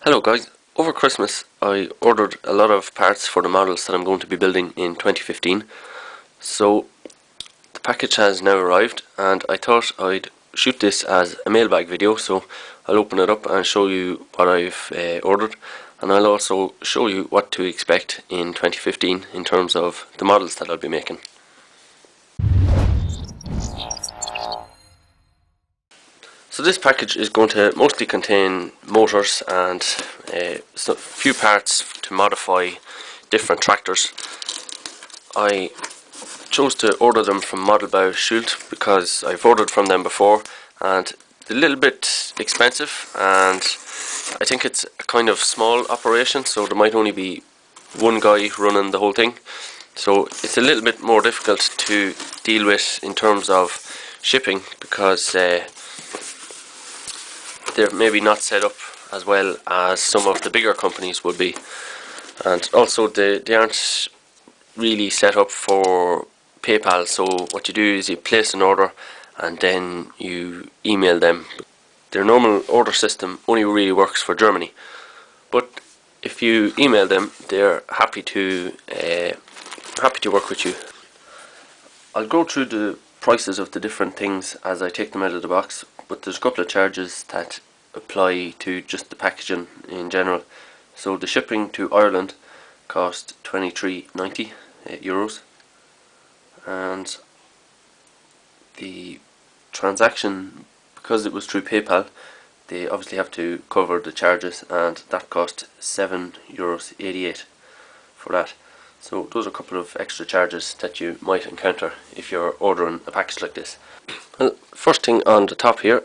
Hello guys, over Christmas I ordered a lot of parts for the models that I'm going to be building in 2015. So the package has now arrived and I thought I'd shoot this as a mailbag video, so I'll open it up and show you what I've ordered, and I'll also show you what to expect in 2015 in terms of the models that I'll be making. So this package is going to mostly contain motors and a few parts to modify different tractors. I chose to order them from Modellbau-schulte because I've ordered from them before and they're a little bit expensive, and I think it's a kind of small operation, so there might only be one guy running the whole thing. So it's a little bit more difficult to deal with in terms of shipping because they're maybe not set up as well as some of the bigger companies would be, and also they aren't really set up for PayPal. So what you do is you place an order and then you email them. Their normal order system only really works for Germany, but if you email them, they're happy to work with you. I'll go through the prices of the different things as I take them out of the box, but there's a couple of charges that apply to just the packaging in general. So the shipping to Ireland cost €23.90, and the transaction, because it was through PayPal, they obviously have to cover the charges, and that cost €7.88 for that. So those are a couple of extra charges that you might encounter if you're ordering a package like this. Well, first thing on the top here,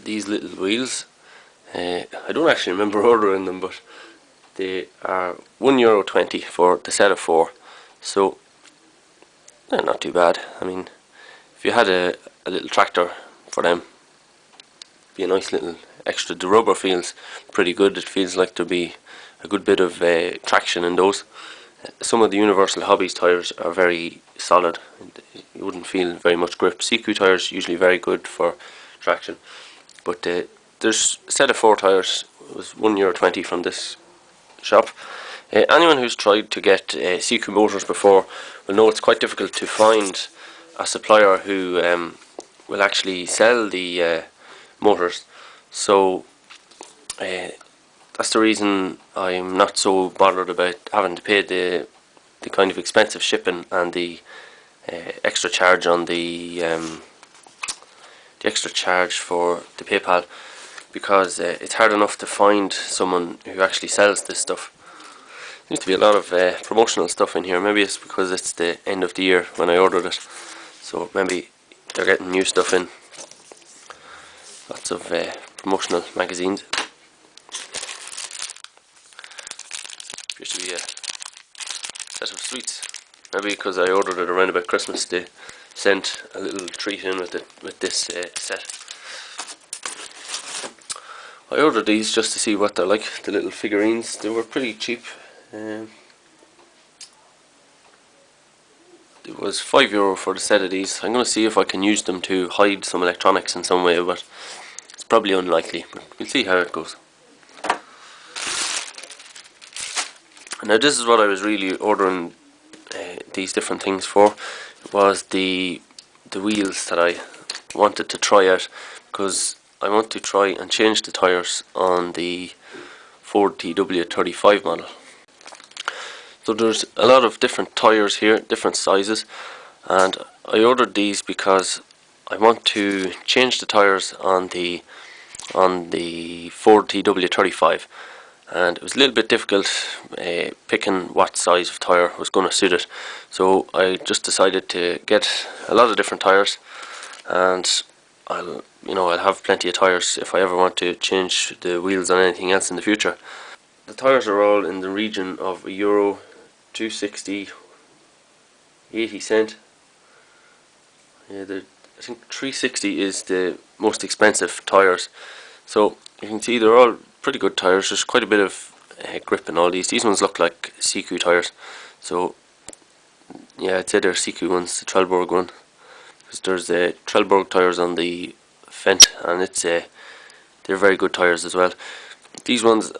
these little wheels. I don't actually remember ordering them, but they are €1.20 for the set of 4. So they're not too bad. I mean, if you had a little tractor for them, it'd be a nice little extra. The rubber feels pretty good. It feels like there'll be a good bit of traction in those. Some of the Universal Hobbies tyres are very solid. You wouldn't feel very much grip. CQ tyres usually very good for traction, but there's a set of 4 tyres. It was €1.20 from this shop. Anyone who's tried to get CQ motors before will know it's quite difficult to find a supplier who will actually sell the motors. So that's the reason I'm not so bothered about having to pay the kind of expensive shipping and the extra charge on the extra charge for the PayPal, because it's hard enough to find someone who actually sells this stuff. There seems to be a lot of promotional stuff in here. Maybe it's because it's the end of the year when I ordered it, so maybe they're getting new stuff in. Lots of promotional magazines. Appears to be a set of sweets. Maybe because I ordered it around about Christmas, they sent a little treat in with this set. I ordered these just to see what they're like, the little figurines. They were pretty cheap. It was €5 for the set of these. I'm going to see if I can use them to hide some electronics in some way, but it's probably unlikely. But we'll see how it goes. Now this is what I was really ordering these different things for. It was the wheels that I wanted to try out, because I want to try and change the tyres on the Ford TW35 model. So there's a lot of different tyres here, different sizes, and I ordered these because I want to change the tyres on the Ford TW35, and it was a little bit difficult picking what size of tyre was going to suit it. So I just decided to get a lot of different tyres, and I'll have plenty of tyres if I ever want to change the wheels on anything else in the future. The tyres are all in the region of €2.60, 80¢. Yeah, I think 360 is the most expensive tyres. So you can see they're all pretty good tyres. There's quite a bit of grip in all these. These ones look like CQ tyres. So yeah, I'd say they're CQ ones, the Trelleborg one. Because there's Trelleborg tyres on the Fent, and they're very good tyres as well. These ones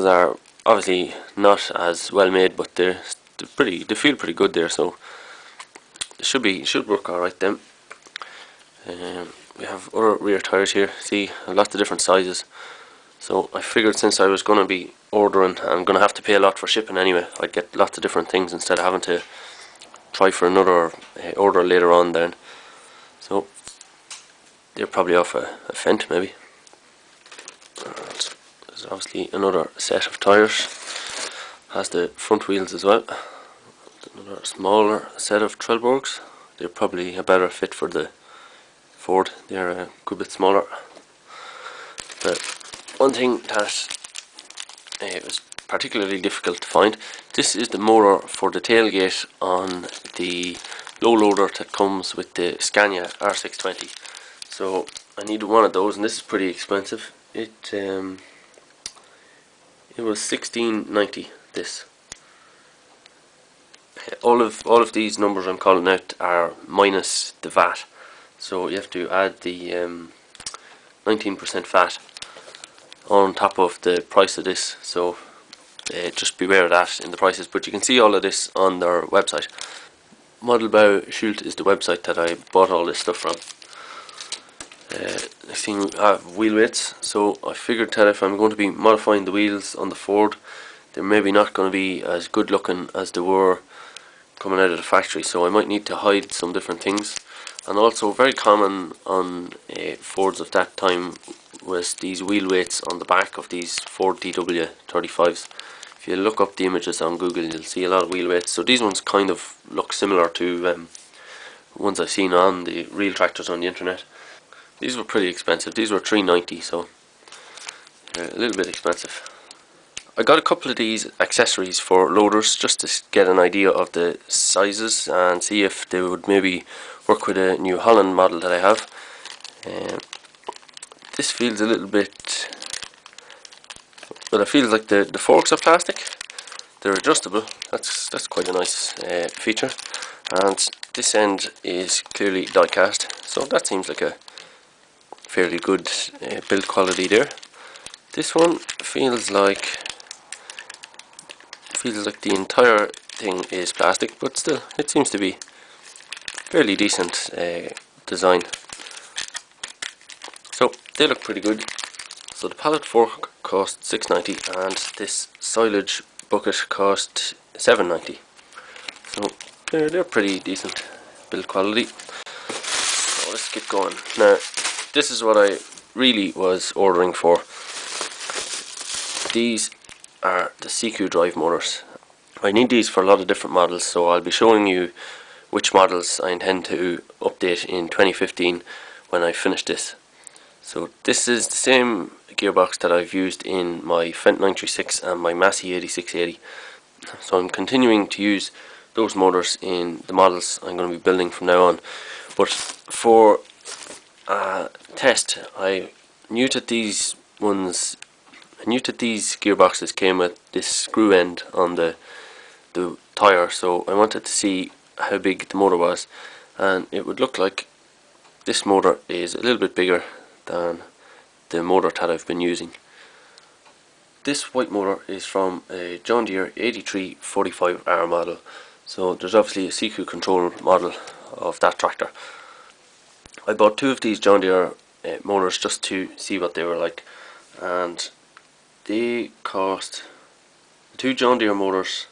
are obviously not as well made, but they're pretty. They feel pretty good there, so it should work all right then. We have other rear tires here. See, lots of different sizes. So I figured since I was going to be ordering, I'm going to have to pay a lot for shipping anyway, I'd get lots of different things instead of having to try for another order later on then. So they're probably off a fent maybe. There's obviously another set of tyres. Has the front wheels as well. Another smaller set of Trelleborgs. They're probably a better fit for the Ford. They're a good bit smaller. But one thing that was particularly difficult to find, this is the motor for the tailgate on the low loader that comes with the Scania R620. So I needed one of those, and this is pretty expensive. It was $16.90. This. All of these numbers I'm calling out are minus the VAT, so you have to add the 19% VAT on top of the price of this. So just beware of that in the prices. But you can see all of this on their website. Modellbau-schulte is the website that I bought all this stuff from. Next thing we have wheel weights. So I figured that if I'm going to be modifying the wheels on the Ford, they're maybe not going to be as good looking as they were coming out of the factory, so I might need to hide some different things. And also very common on Fords of that time was these wheel weights on the back of these Ford TW35s. If you look up the images on Google, you'll see a lot of wheel weights. So these ones kind of look similar to ones I've seen on the real tractors on the internet. These were pretty expensive. These were $3.90, so a little bit expensive. I got a couple of these accessories for loaders just to get an idea of the sizes and see if they would maybe work with a New Holland model that I have. This feels a little bit, well, it feels like the forks are plastic. They're adjustable. That's quite a nice feature. And this end is clearly die cast, so that seems like a fairly good build quality there. This one feels like the entire thing is plastic, but still it seems to be fairly decent design. So they look pretty good. So the pallet fork cost $6.90 and this silage bucket cost $7.90. So they're pretty decent build quality. So let's get going. Now this is what I really was ordering for. These are the CQ drive motors. I need these for a lot of different models, so I'll be showing you which models I intend to update in 2015 when I finish this. So this is the same gearbox that I've used in my Fendt 936 and my Massey 8680. So I'm continuing to use those motors in the models I'm going to be building from now on. But for test, I knew that these gearboxes came with this screw end on the tyre, so I wanted to see how big the motor was, and it would look like this motor is a little bit bigger than the motor that I've been using. This white motor is from a John Deere 8345R model, so there's obviously a CQ control model of that tractor. I bought two of these John Deere motors just to see what they were like, and they cost, the two John Deere motors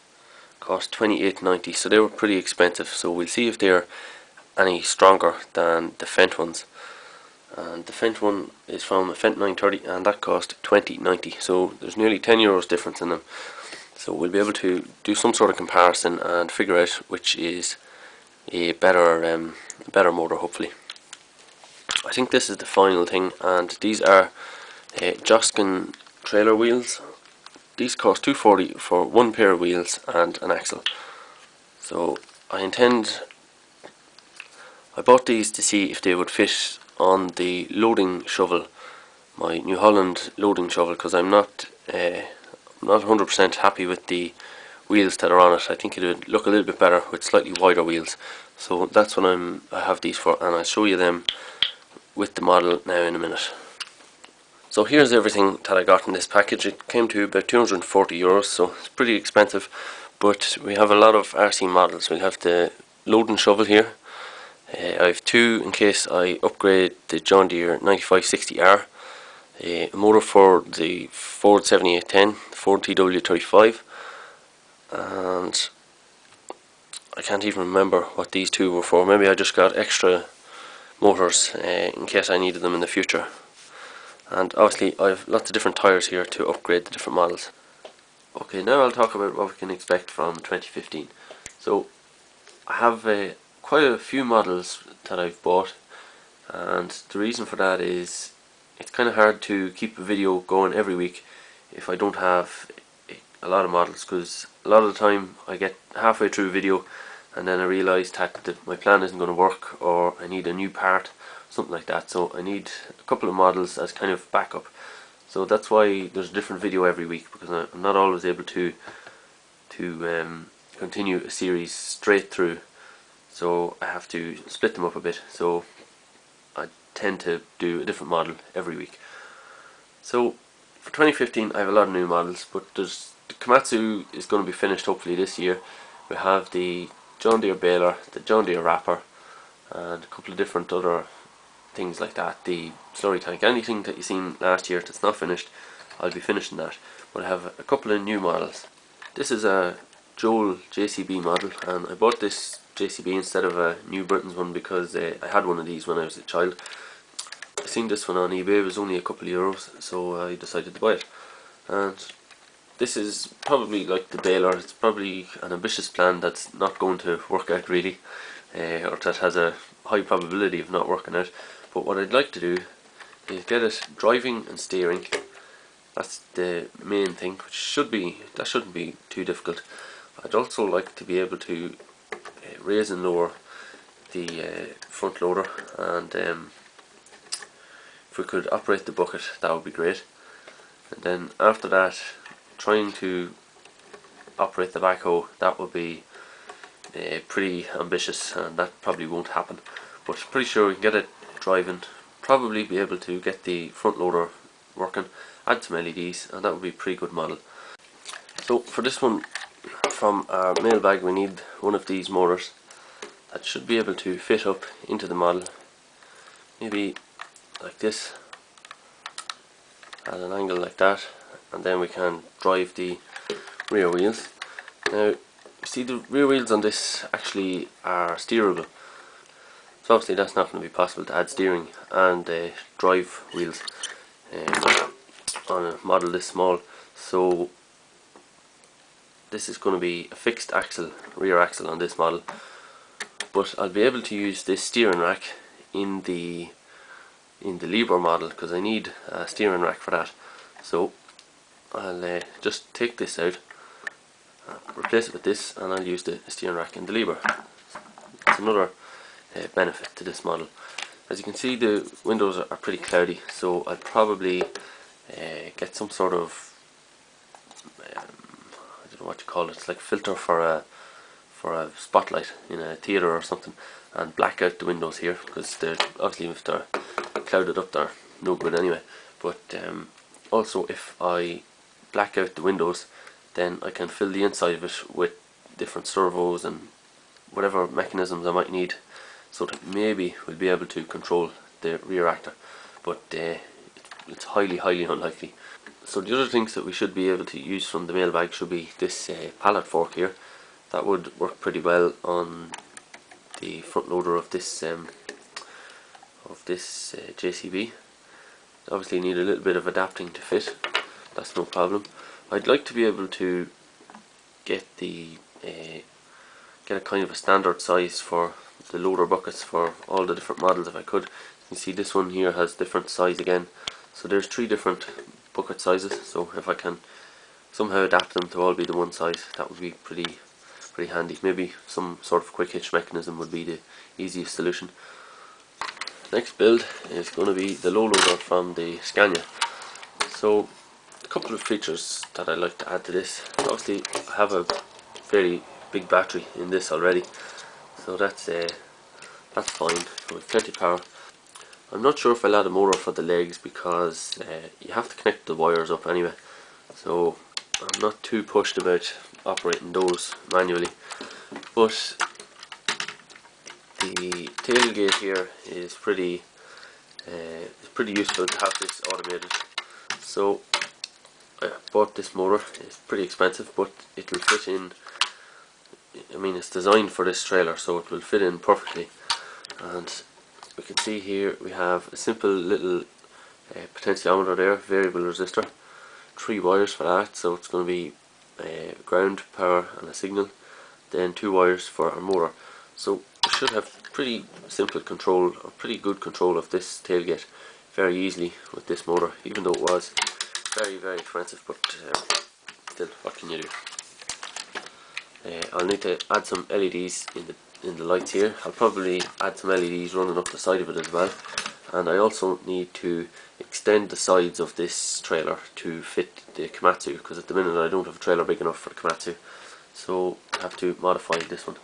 cost $28.90, so they were pretty expensive. So we'll see if they're any stronger than the Fendt ones. And the Fendt one is from a Fendt 930 and that cost $20.90, so there's nearly €10 difference in them. So we'll be able to do some sort of comparison and figure out which is a better motor, hopefully. I think this is the final thing, and these are Joskin trailer wheels. These cost $2.40 for one pair of wheels and an axle. So I bought these to see if they would fit on the loading shovel, my New Holland loading shovel, because I'm not 100% happy with the wheels that are on it. I think it would look a little bit better with slightly wider wheels. So that's what I have these for, and I'll show you them with the model now in a minute. So here's everything that I got in this package. It came to about €240, so it's pretty expensive, but we have a lot of RC models. We have the load and shovel here. I have two in case I upgrade the John Deere 9560R, a motor for the Ford 7810, Ford TW35, and I can't even remember what these two were for. Maybe I just got extra motors in case I needed them in the future. And obviously I have lots of different tyres here to upgrade the different models. Okay, now I'll talk about what we can expect from 2015. So I have quite a few models that I've bought, and the reason for that is it's kind of hard to keep a video going every week if I don't have a lot of models, because a lot of the time I get halfway through a video and then I realise that my plan isn't going to work, or I need a new part, something like that. So I need a couple of models as kind of backup. So that's why there's a different video every week, because I'm not always able to continue a series straight through. So I have to split them up a bit. So I tend to do a different model every week. So for 2015 I have a lot of new models, but the Komatsu is going to be finished hopefully this year. We have the John Deere baler, the John Deere wrapper, and a couple of different other things like that. The slurry tank, anything that you seen last year that's not finished, I'll be finishing that. But I have a couple of new models. This is a Joel JCB model, and I bought this JCB instead of a New Britain's one because I had one of these when I was a child. I seen this one on eBay, it was only a couple of euros, so I decided to buy it. And this is probably like the baler. It's probably an ambitious plan that's not going to work out really, or that has a high probability of not working out. But what I'd like to do is get it driving and steering. That's the main thing, which shouldn't be too difficult. I'd also like to be able to raise and lower the front loader, and if we could operate the bucket, that would be great. And then after that, trying to operate the backhoe, that would be pretty ambitious, and that probably won't happen. But pretty sure we can get it driving, probably be able to get the front loader working, add some LEDs, and that would be a pretty good model. So for this one, from our Mailbag, we need one of these motors that should be able to fit up into the model, maybe like this, at an angle like that, and then we can drive the rear wheels. Now, you see the rear wheels on this actually are steerable, so obviously that's not going to be possible to add steering and drive wheels on a model this small. So this is going to be a fixed axle, rear axle on this model, but I'll be able to use this steering rack in the Liebherr model, because I need a steering rack for that. So I'll just take this out, replace it with this, and I'll use the steering rack in the Liebherr. That's another benefit to this model. As you can see, the windows are pretty cloudy, so I'll probably get some sort of I don't know what you call it. It's like filter for a spotlight in a theatre or something, and black out the windows here, because they're obviously, if they're clouded up, they're no good anyway. But also, if I black out the windows, then I can fill the inside of it with different servos and whatever mechanisms I might need, so that maybe we'll be able to control the rear actor, but it's highly unlikely. So the other things that we should be able to use from the Mailbag should be this pallet fork here. That would work pretty well on the front loader of this JCB. Obviously need a little bit of adapting to fit, that's no problem. I'd like to be able to get a kind of a standard size for the loader buckets for all the different models if I could. You can see this one here has different size again, so there's 3 different bucket sizes. So if I can somehow adapt them to all be the one size, that would be pretty handy. Maybe some sort of quick hitch mechanism would be the easiest solution. Next build is going to be the low loader from the Scania. So a couple of features that I like to add to this. Obviously I have a very big battery in this already, so that's fine with plenty of power. I'm not sure if I'll add a motor for the legs because you have to connect the wires up anyway, so I'm not too pushed about operating those manually. But the tailgate here is pretty useful to have this automated. So I bought this motor. It's pretty expensive, but it will fit in. I mean, it's designed for this trailer, so it will fit in perfectly. And we can see here we have a simple little potentiometer there, variable resistor, 3 wires for that, so it's going to be ground, power and a signal, then 2 wires for our motor. So we should have pretty simple control, or pretty good control of this tailgate very easily with this motor, even though it was very expensive, but still, what can you do? I'll need to add some LEDs in the lights here. I'll probably add some LEDs running up the side of it as well, and I also need to extend the sides of this trailer to fit the Komatsu, because at the minute I don't have a trailer big enough for the Komatsu, so I have to modify this one.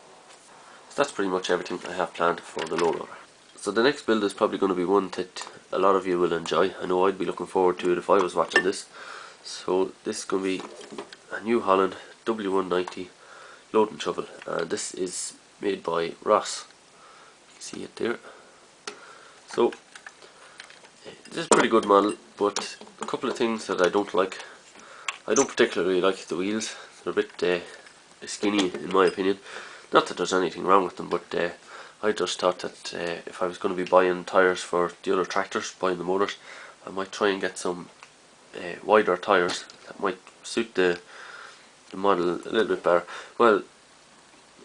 So that's pretty much everything I have planned for the low loader. So the next build is probably going to be one that a lot of you will enjoy. I know I'd be looking forward to it if I was watching this. So this is going to be a New Holland W190 loading shovel, and this is made by Ross. You can see it there. So this is a pretty good model, but a couple of things that I don't like. I don't particularly like the wheels. They're a bit skinny in my opinion. Not that there's anything wrong with them, but I just thought that if I was going to be buying tyres for the other tractors, buying the motors, I might try and get some wider tyres that might suit the model a little bit better. Well,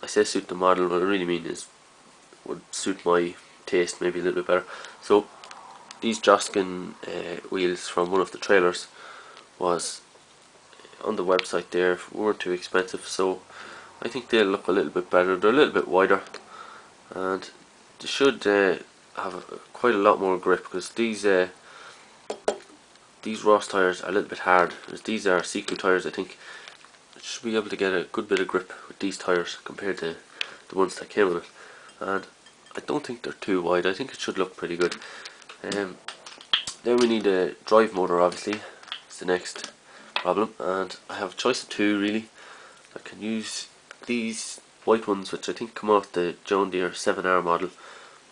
I say suit the model, what I really mean is would suit my taste maybe a little bit better. So these Joskin wheels from one of the trailers was on the website there, weren't too expensive, so I think they'll look a little bit better. They're a little bit wider, and they should have quite a lot more grip, because these Ross tyres are a little bit hard, whereas these are CQ tyres. I think I should be able to get a good bit of grip with these tyres compared to the ones that came with it, and I don't think they're too wide. I think it should look pretty good. Then we need a drive motor, obviously. It's the next problem, and I have a choice of 2 really. I can use these white ones, which I think come off the John Deere 7R model,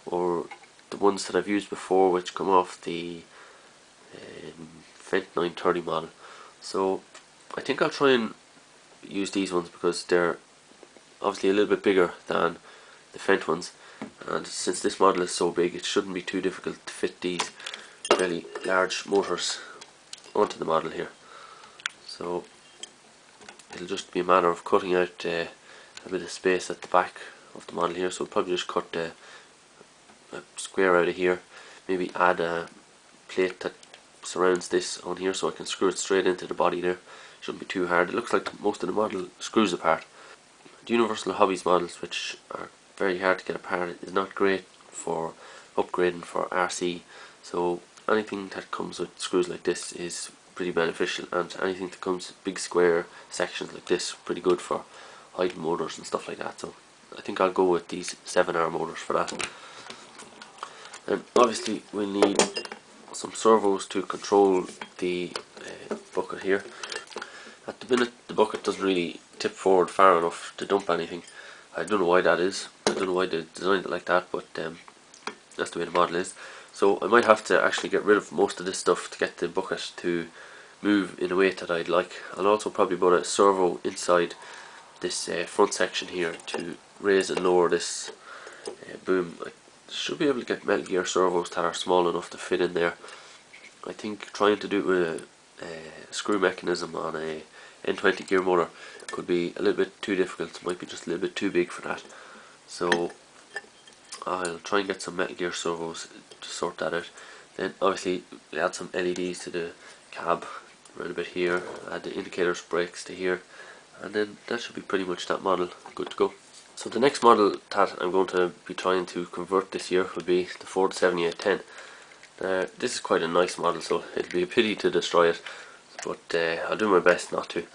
or the ones that I've used before, which come off the Fendt 930 model. So I think I'll try and use these ones because they're obviously a little bit bigger than the Fendt ones, and since this model is so big, it shouldn't be too difficult to fit these really large motors onto the model here. So it'll just be a matter of cutting out a bit of space at the back of the model here. So we'll probably just cut a square out of here, maybe add a plate that surrounds this on here so I can screw it straight into the body there. Shouldn't be too hard. It looks like most of the model screws apart. The Universal Hobbies models, which are very hard to get apart, is not great for upgrading for RC, so anything that comes with screws like this is pretty beneficial, and anything that comes with big square sections like this, pretty good for hiding motors and stuff like that. So I think I'll go with these 7R motors for that. And obviously we'll need some servos to control the bucket here. At the minute the bucket doesn't really tip forward far enough to dump anything. I don't know why that is. I don't know why they designed it like that, but that's the way the model is. So I might have to actually get rid of most of this stuff to get the bucket to move in a way that I'd like. I'll also probably put a servo inside this front section here to raise and lower this boom. I should be able to get metal gear servos that are small enough to fit in there. I think trying to do it with a screw mechanism on a N20 gear motor could be a little bit too difficult. It might be just a little bit too big for that. So I'll try and get some metal gear servos to sort that out. Then obviously we add some LEDs to the cab around a bit here, add the indicators, brakes to here, and then that should be pretty much that model good to go. So the next model that I'm going to be trying to convert this year will be the Ford 7810. This is quite a nice model, so it'll be a pity to destroy it, but I'll do my best not to.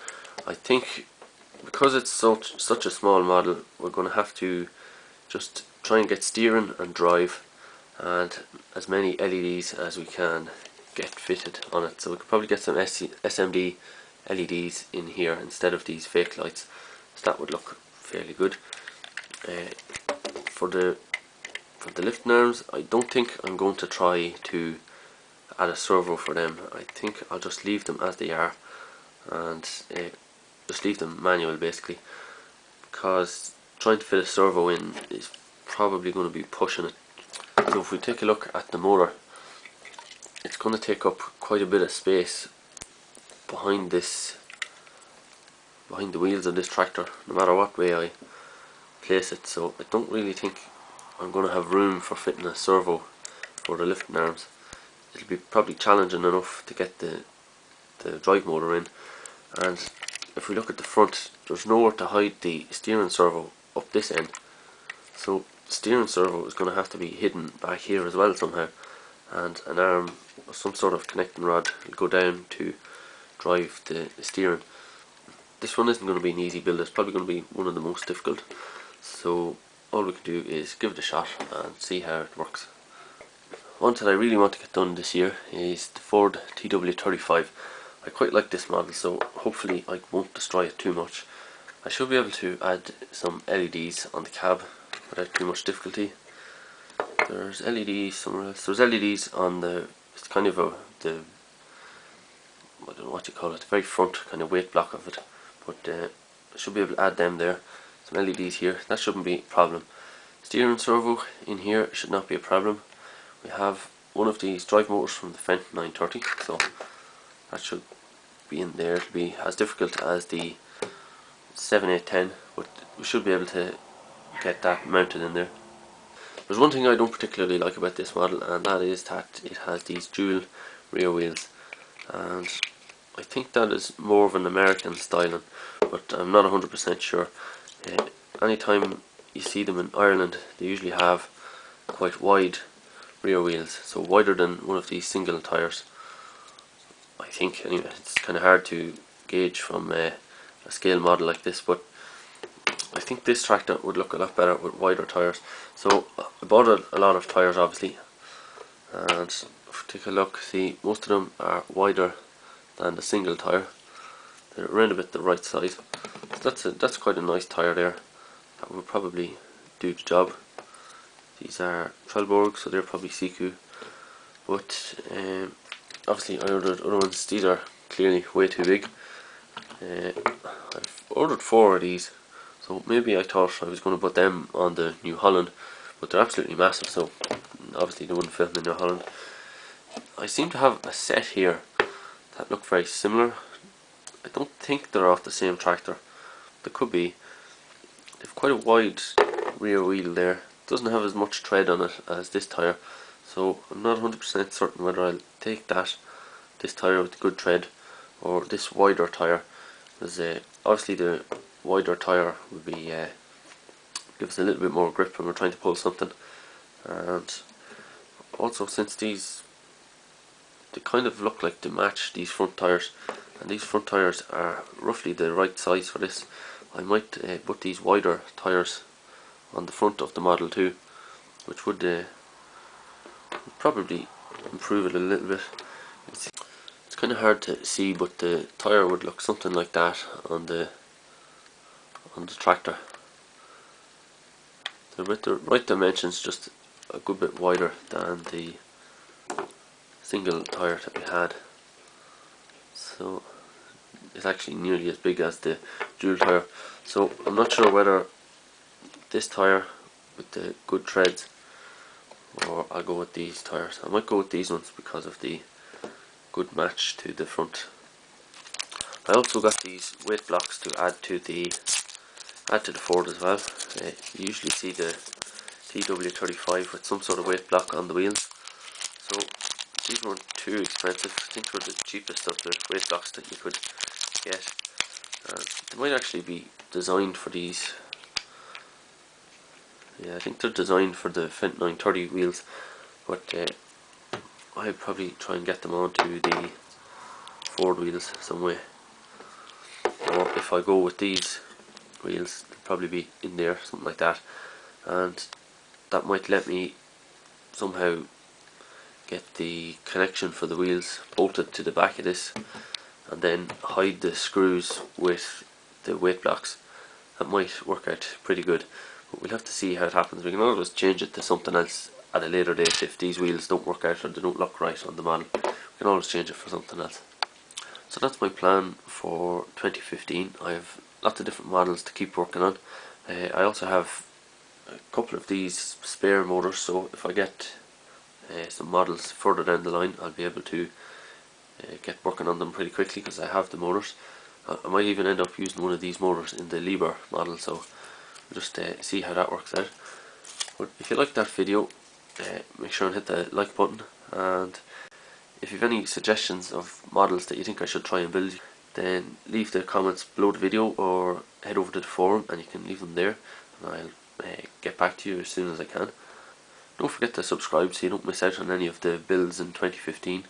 I think because it's such a small model, we're going to have to just try and get steering and drive and as many LEDs as we can get fitted on it. So we could probably get some SMD LEDs in here instead of these fake lights, so that would look fairly good. For the lifting arms, I don't think I'm going to try to add a servo for them. I think I'll just leave them as they are, and just leave them manual basically, because trying to fit a servo in is probably going to be pushing it. So if we take a look at the motor, it's going to take up quite a bit of space behind the wheels of this tractor, no matter what way I place it. So I don't really think I'm going to have room for fitting a servo for the lifting arms. It'll be probably challenging enough to get the drive motor in, and if we look at the front, there's nowhere to hide the steering servo up this end, so the steering servo is going to have to be hidden back here as well somehow, and an arm or some sort of connecting rod will go down to drive the steering. This one isn't going to be an easy build, it's probably going to be one of the most difficult, so all we can do is give it a shot and see how it works. One that I really want to get done this year is the Ford TW35. I quite like this model, so hopefully I won't destroy it too much. I should be able to add some LEDs on the cab without too much difficulty. There's LEDs somewhere else. There's LEDs on it's kind of I don't know what you call it, the very front kind of weight block of it, but I should be able to add them there. Some LEDs here, that shouldn't be a problem. Steering servo in here should not be a problem. We have one of these drive motors from the Fendt 930, so that should be in there. It'll be as difficult as the 7810, but we should be able to get that mounted in there. There's one thing I don't particularly like about this model, and that is that it has these dual rear wheels, and I think that is more of an American styling, but I'm not 100% sure. Anytime you see them in Ireland, they usually have quite wide rear wheels, so wider than one of these single tyres. I think anyway, it's kind of hard to gauge from a scale model like this, but I think this tractor would look a lot better with wider tyres. So I bought a lot of tyres obviously, and if we take a look, see most of them are wider than the single tyre. They're around about the right size, so that's quite a nice tyre there. That would probably do the job. These are Trelleborg, so they're probably Siku, but obviously I ordered other ones. These are clearly way too big. I've ordered 4 of these, so maybe I thought I was going to put them on the New Holland, but they're absolutely massive, so obviously they wouldn't fit in the New Holland. I seem to have a set here that look very similar. I don't think they're off the same tractor. They could be. They've quite a wide rear wheel there. Doesn't have as much tread on it as this tyre, so I'm not 100% certain whether I'll take this tyre with the good tread or this wider tyre, because obviously the wider tyre would be give us a little bit more grip when we're trying to pull something, and also since they kind of look like to match these front tyres, and these front tyres are roughly the right size for this, I might put these wider tyres on the front of the Model 2, which would probably improve it a little bit. It's kind of hard to see, but the tyre would look something like that on the tractor. They're with the right dimensions, just a good bit wider than the single tyre that we had. So it's actually nearly as big as the dual tyre. So I'm not sure whether this tyre with the good treads, or I'll go with these tyres. I might go with these ones because of the good match to the front. I also got these weight blocks to add to the Ford as well. You usually see the TW35 with some sort of weight block on the wheels, so these weren't too expensive. I think they were the cheapest of the weight blocks that you could get. They might actually be designed for these. Yeah, I think they're designed for the Fendt 930 wheels, but I'd probably try and get them onto the Ford wheels some way. Or if I go with these wheels, they'll probably be in there, something like that, and that might let me somehow get the connection for the wheels bolted to the back of this, and then hide the screws with the weight blocks. That might work out pretty good, but we'll have to see how it happens. We can always change it to something else at a later date if these wheels don't work out or they don't look right on the model. We can always change it for something else. So that's my plan for 2015. I have lots of different models to keep working on. I also have a couple of these spare motors, so if I get some models further down the line, I'll be able to get working on them pretty quickly because I have the motors. I might even end up using one of these motors in the Liebherr model, so we'll just see how that works out. But if you liked that video, make sure and hit the like button, and if you have any suggestions of models that you think I should try and build, then leave the comments below the video or head over to the forum and you can leave them there, and I'll get back to you as soon as I can. Don't forget to subscribe so you don't miss out on any of the builds in 2015,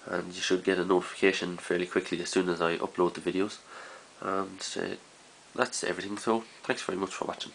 and you should get a notification fairly quickly as soon as I upload the videos. And that's everything, so thanks very much for watching.